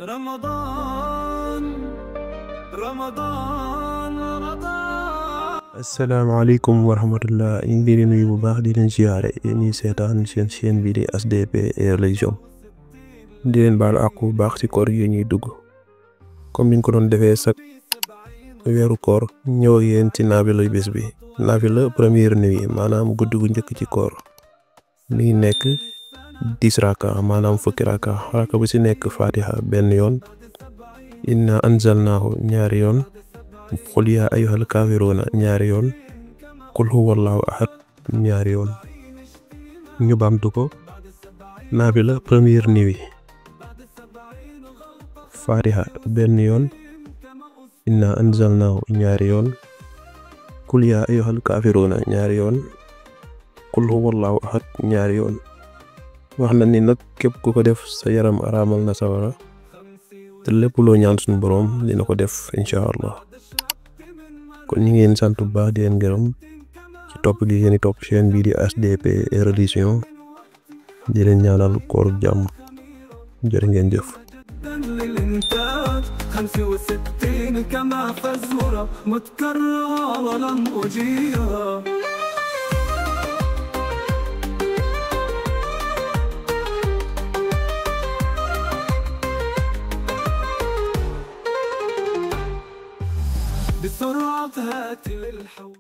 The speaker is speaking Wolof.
رمضان رمضان رمضان. asalaamaaleykum wa rahmatullah ñu ngi leen di nuyu bu baax di leen ziare yéen ñi seetaan seen chaîne bi di HDP Religion di leen baal àq bu baax ci koor yi ñuy dugg comme niñ ko doon defee sax weeru koor ñëw ak yéen ci naafila bés bi naafila première nuit maanaam guddi gu njëkk ci koor mi ngi nekk 10 raka maanaam fukki raka bu ci nekk fatiha benn yoon inna anzalnaahu ñaari yoon qul yaa ayyuhal kaafiruuna ñaari yoon qul huwallaahu ahad ñaari yoon ñu baamtu ko naafila première nuit fatiha benn yoon inna anzalnaahu ñaari yoon qul yaa ayyuhal kaafiruuna ñaari yoon qul huwallaahu ahad ñaari yoon wax na ni nag képp ku ko def sa yaram araamal na sawara te lépp loo ñaan suñu boroom dina ko def incha allah kon ñu ngi leen sant bu baax di leen gërëm ci topp gi ngeen di topp chaîne bii di HDP Religion di leen ñaanal koor jàmm jërë ngeen jëf. للإنتاج 65 كما فزورة متكررة لن أجيها. بسرعة هاتي للحول.